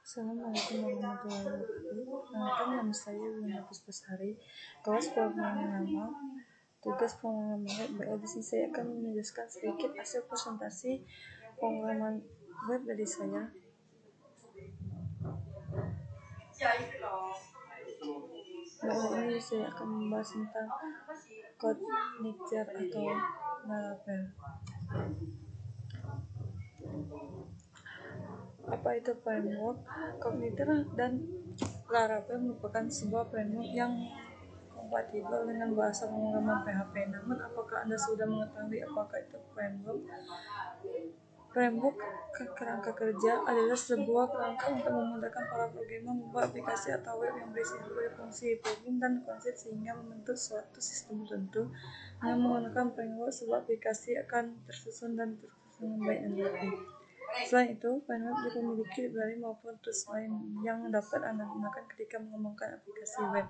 Assalamualaikum warahmatullahi wabarakatuh. Perkenalkan, nama saya Wina Puspasari, kelas pemrograman. Tugas pemrograman web. Di sini saya akan menjelaskan sedikit hasil presentasi pemrograman web dari saya. Ini saya akan membahas tentang CodeIgniter atau Laravel. Apa itu framework? CodeIgniter dan Laravel merupakan sebuah framework yang kompatibel dengan bahasa pemrograman PHP. Namun, apakah Anda sudah mengetahui apakah itu framework? Framework kerangka kerja adalah sebuah kerangka untuk memudahkan para programmer membuat aplikasi atau web yang berisi berbagai fungsi, plugin, dan konsep sehingga membentuk suatu sistem tertentu. Dengan menggunakan framework, sebuah aplikasi akan tersusun dan tersusun dengan baik dan rapi. Selain itu, framework juga memiliki library maupun tools lain yang dapat Anda gunakan ketika mengembangkan aplikasi web.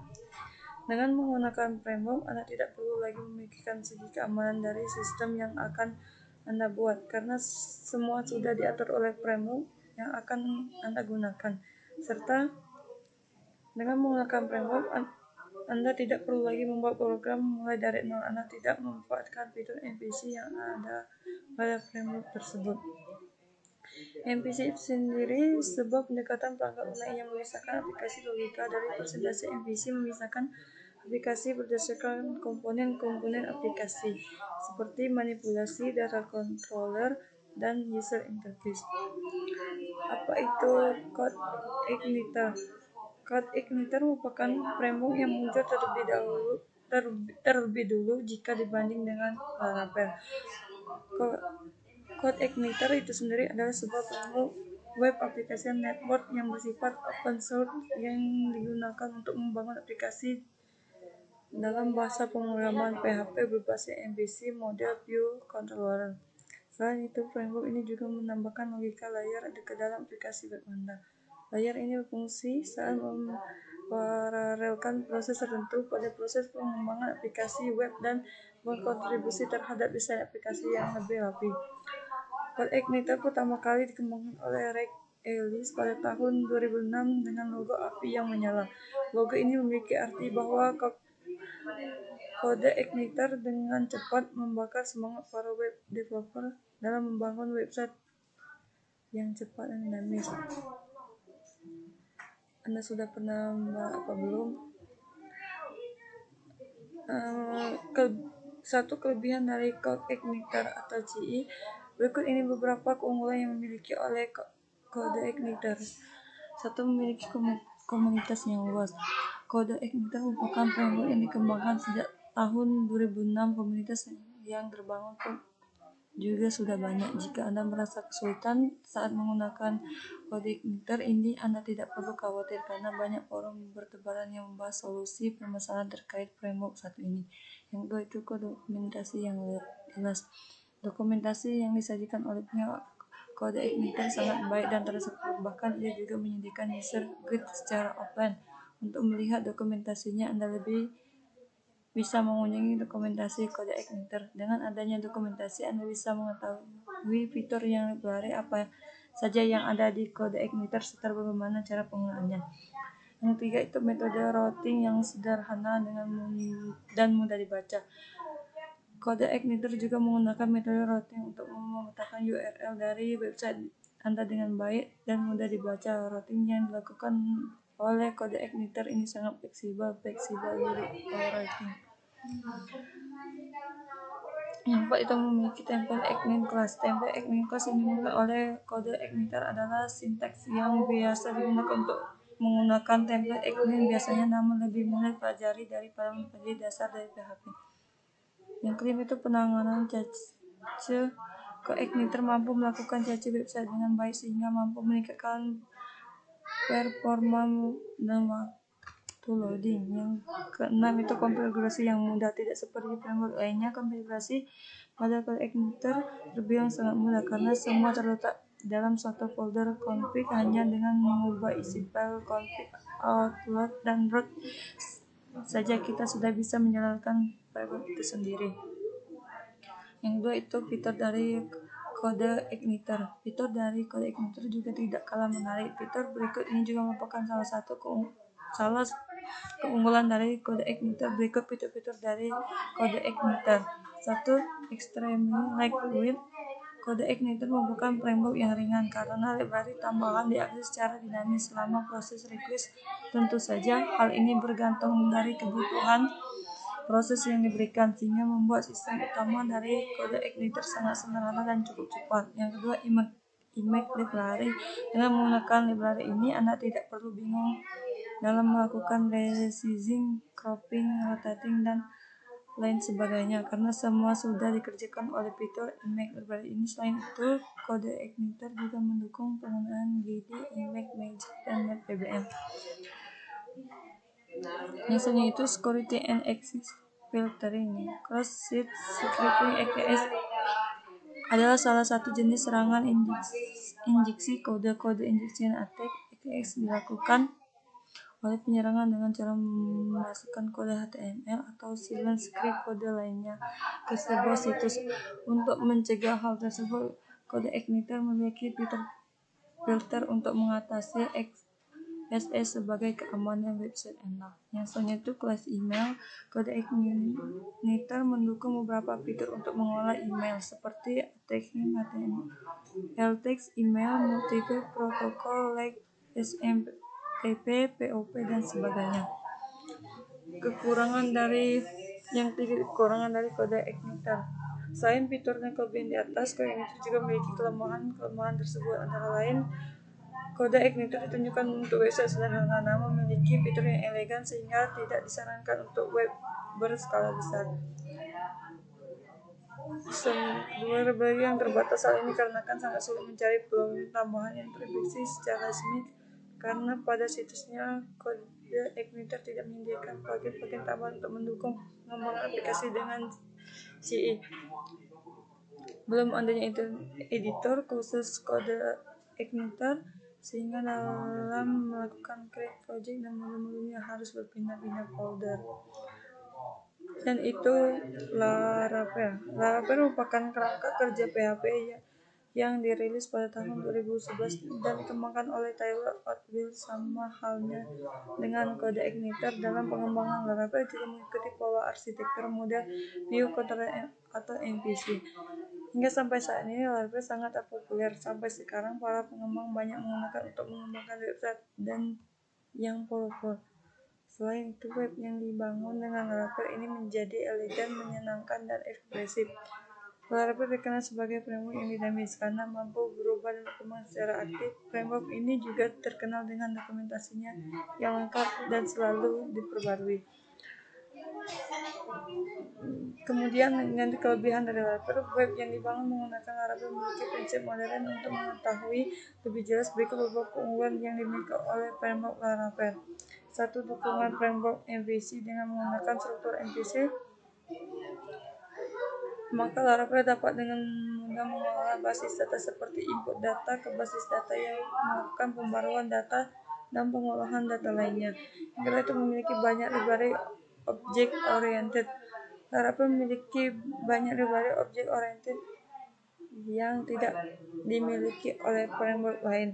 Dengan menggunakan framework, Anda tidak perlu lagi memikirkan segi keamanan dari sistem yang akan Anda buat, karena semua sudah diatur oleh framework yang akan Anda gunakan. Serta dengan menggunakan framework, Anda tidak perlu lagi membuat program mulai dari nol. Anda tidak memanfaatkan fitur MVC yang ada pada framework tersebut. MVC itu sendiri sebuah pendekatan perangkat lunak yang memisahkan aplikasi logika dari presentasi. MVC memisahkan aplikasi berdasarkan komponen-komponen aplikasi, seperti manipulasi, data controller, dan user interface. Apa itu CodeIgniter? CodeIgniter merupakan framework yang muncul terlebih dulu jika dibanding dengan Laravel. CodeIgniter itu sendiri adalah sebuah framework web application network yang bersifat open source yang digunakan untuk membangun aplikasi dalam bahasa pemrograman PHP berbasis MVC model view controller. Selain itu, framework ini juga menambahkan logika layar ke dalam aplikasi web Anda. Layar ini berfungsi saat memparalelkan proses tertentu pada proses pengembangan aplikasi web dan berkontribusi terhadap desain aplikasi yang lebih rapi. CodeIgniter pertama kali dikembangkan oleh Rick Ellis pada tahun 2006 dengan logo api yang menyala. Logo ini memiliki arti bahwa CodeIgniter dengan cepat membakar semangat para web developer dalam membangun website yang cepat dan dinamis. Anda sudah pernah apa belum? Satu kelebihan dari CodeIgniter atau CI. Berikut ini beberapa keunggulan yang dimiliki oleh CodeIgniter. Satu, memiliki komunitas yang luas. CodeIgniter merupakan framework yang dikembangkan sejak tahun 2006. Komunitas yang terbangun pun juga sudah banyak. Jika Anda merasa kesulitan saat menggunakan CodeIgniter ini, Anda tidak perlu khawatir karena banyak forum bertebaran yang membahas solusi permasalahan terkait framework satu ini. Yang kedua itu dokumentasi yang jelas. Dokumentasi yang disajikan oleh pihak CodeIgniter sangat baik dan terstruktur. Bahkan ia juga menyediakan user guide secara offline. Untuk melihat dokumentasinya, Anda lebih bisa mengunjungi dokumentasi CodeIgniter. Dengan adanya dokumentasi, Anda bisa mengetahui fitur yang library apa saja yang ada di CodeIgniter serta bagaimana cara penggunaannya. Yang ketiga itu metode routing yang sederhana dan mudah dibaca. CodeIgniter juga menggunakan metode routing untuk memetakan URL dari website Anda dengan baik dan mudah dibaca. Routing yang dilakukan oleh CodeIgniter ini sangat fleksibel routing. Yang keempat itu memiliki template ignin class. Template ignin class yang dimiliki oleh CodeIgniter adalah sintaks yang biasa digunakan untuk menggunakan template ignin biasanya, namun lebih mudah dipelajari daripada mempelajari dasar dari PHP. Yang kelima itu penanganan cache. CodeIgniter mampu melakukan cache website dengan baik sehingga mampu meningkatkan performa dan waktu loading. Yang keenam itu konfigurasi yang mudah. Tidak seperti framework lainnya, konfigurasi pada CodeIgniter terbilang sangat mudah karena semua terletak dalam suatu folder config. Hanya dengan mengubah isi file config outload dan root saja kita sudah bisa menjalankan framework itu sendiri. Yang kedua itu fitur dari kode igniter. Fitur dari kode igniter juga tidak kalah menarik. Fitur berikut ini juga merupakan salah keunggulan dari kode igniter. Berikut fitur-fitur dari kode igniter. 1. Extremely lightweight. Kode igniter merupakan framework yang ringan karena library tambahan diakses secara dinamis selama proses request. Tentu saja hal ini bergantung dari kebutuhan proses yang diberikan, sehingga membuat sistem utama dari kode igniter sangat sederhana dan cukup cepat. Yang kedua, image library. Dengan menggunakan library ini, Anda tidak perlu bingung dalam melakukan resizing, cropping, rotating, dan lain sebagainya, karena semua sudah dikerjakan oleh fitur image library ini. Selain itu, kode igniter juga mendukung penggunaan GD, Image Magic, dan NetBBM. Yang selanjutnya itu security and access filtering. Cross-site scripting (AKS) adalah salah satu jenis serangan injeksi kode injection attack. AKS dilakukan oleh penyerangan dengan cara memasukkan kode HTML atau silent script kode lainnya ke sebuah situs. Untuk mencegah hal tersebut, kode igniter memiliki filter untuk mengatasi XSS sebagai keamanan website Anda. Yang selanjutnya itu class email. Kode igniter mendukung beberapa fitur untuk mengolah email seperti attaching HTML text, email, multiple protocol like SMTP, POP, dan sebagainya. Kekurangan dari kode igniter. Selain fitur dan kelebihan di atas, kode igniter juga memiliki kelemahan tersebut. Antara lain, kode igniter ditunjukkan untuk website sederhana, namun memiliki fitur yang elegan sehingga tidak disarankan untuk web berskala besar. Dua library yang terbatas hal ini dikarenakan sangat sulit mencari plugin tambahan yang terintegrasi secara resmi, karena pada situsnya kode igniter tidak menyediakan plugin tambahan untuk mendukung pengembangan aplikasi dengan CE. Belum adanya editor khusus kode igniter, sehingga dalam melakukan create project dan modul-modulnya harus berpindah-pindah folder. Dan itu Laravel. Laravel merupakan kerangka kerja PHP yang dirilis pada tahun 2011 dan dikembangkan oleh Taylor Otwell. Sama halnya dengan kode igniter, dalam pengembangan Laravel juga mengikuti pola arsitektur model View Controller atau MVC. Hingga sampai saat ini Laravel sangat populer. Sampai sekarang para pengembang banyak menggunakan untuk mengembangkan website dan yang powerful. Selain itu, web yang dibangun dengan Laravel ini menjadi elegan, menyenangkan, dan ekspresif. Laravel dikenal sebagai framework yang dinamis karena mampu berubah dan berkembang secara aktif. Framework ini juga terkenal dengan dokumentasinya yang lengkap dan selalu diperbarui. Kemudian, dengan kelebihan dari Laravel, web yang dibangun menggunakan Laravel memiliki prinsip modern. Untuk mengetahui lebih jelas, berikut beberapa keunggulan yang dimiliki oleh framework Laravel. 1. Dukungan framework MVC. Dengan menggunakan struktur MVC, maka Laravel dapat dengan mudah mengolah basis data seperti input data ke basis data, yang melakukan pembaruan data dan pengolahan data lainnya. Yang kedua itu memiliki banyak library object oriented. Laravel memiliki banyak library object oriented yang tidak dimiliki oleh framework lain.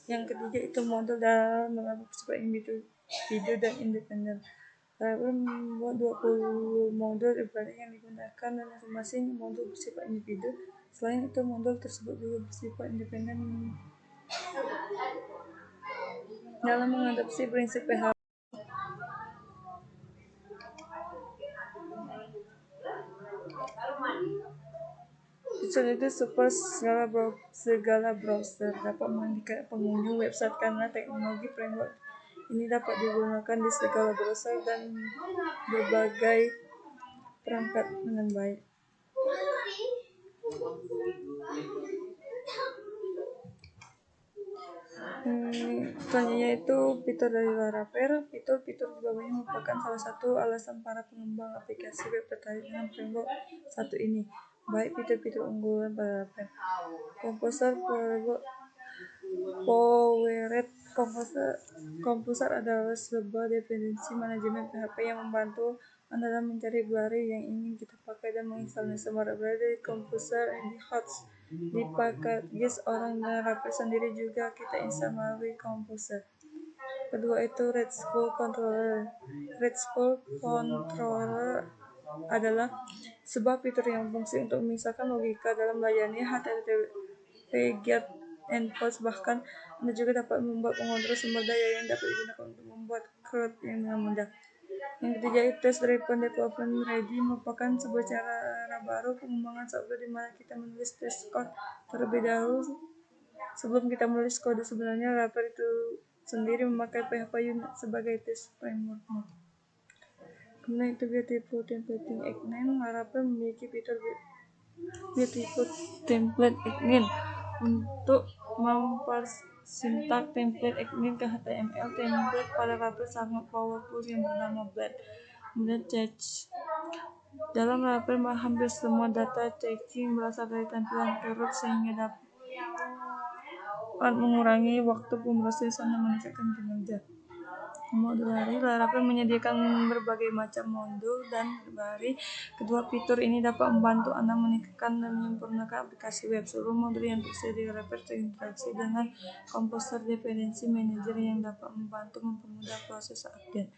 Yang ketiga itu modul dalam Laravel bersifat individu dan independen. Laravel membuat 20 modul library yang digunakan, dan masing-masing modul bersifat individu. Selain itu, modul tersebut juga bersifat independen dalam mengadopsi prinsip PHP. Fitur itu support segala browser, dapat mengikat pengunjung website karena teknologi framework ini dapat digunakan di segala browser dan berbagai perangkat dengan baik. Selanjutnya itu fitur dari Laravel. Fitur-fitur di bawah ini merupakan salah satu alasan para pengembang aplikasi web tertarik dengan framework satu ini. Baik fitur-fitur unggulan pada Laravel. Powered Composer adalah sebuah definisi manajemen PHP yang membantu Anda dalam mencari library yang ingin kita pakai dan menginstalnya. Semua library dari Composer and Host dipackage orang dan rapper sendiri juga kita install melalui Composer. Kedua itu RESTful Controller. RESTful Controller adalah sebuah fitur yang berfungsi untuk memisahkan logika dalam melayani HTTP GET endpoints. Bahkan Anda juga dapat membuat pengontrol sumber daya yang dapat digunakan untuk membuat CRUD yang dengan mudah. Yang ketiga itu Test Driven Development Ready merupakan sebuah cara baru pengembangan software di mana kita menulis test code terlebih dahulu sebelum kita menulis kode sebenarnya. Rapper itu sendiri memakai PHP Unit sebagai test framework. Kemudian itu Beautiful Templating Engine. Rapper memiliki fitur Beautiful Template Engine untuk mempersintak template engine ke HTML. Template pada Rapper sangat powerful yang bernama Blade. Kemudian Cache. Dalam Rapper hampir semua data caching berasal dari tampilan root sehingga dapat mengurangi waktu pemrosesan dan meningkatkan kinerja. Modulari. Rapper menyediakan berbagai macam modul dan library. Kedua fitur ini dapat membantu Anda meningkatkan dan menyempurnakan aplikasi web. Seluruh modul yang tersedia di Rapper terintegrasi dengan Composer Dependency Manager yang dapat membantu mempermudah proses update.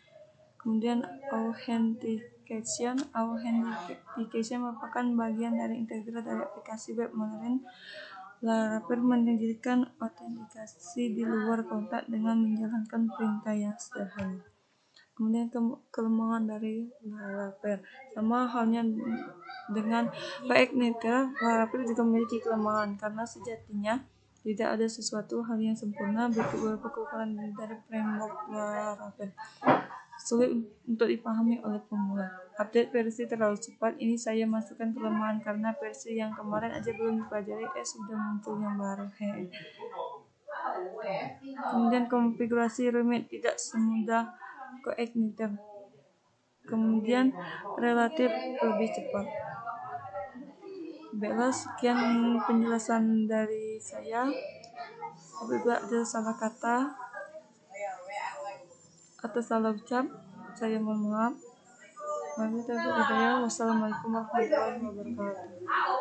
Kemudian Authentication. Authentication merupakan bagian dari integral dari aplikasi web modern. Rapper menyediakan autentikasi di luar kotak dengan menjalankan perintah yang sederhana. Kemudian kelemahan dari Rapper. Sama halnya dengan PackNetGraph, Rapper juga memiliki kelemahan karena sejatinya tidak ada sesuatu hal yang sempurna. Beberapa kekurangan dari framework Rapper sulit untuk dipahami oleh pemula. Update versi terlalu cepat. Ini saya masukkan kelemahan karena versi yang kemarin aja belum dipelajari, sudah muncul yang baru. Kemudian konfigurasi rumit, tidak semudah Coigniter. Kemudian relatif lebih cepat. Baiklah, sekian penjelasan dari saya. Apabila ada salah kata atau salah ucap, saya mohon maaf. Wassalamualaikum warahmatullahi wabarakatuh.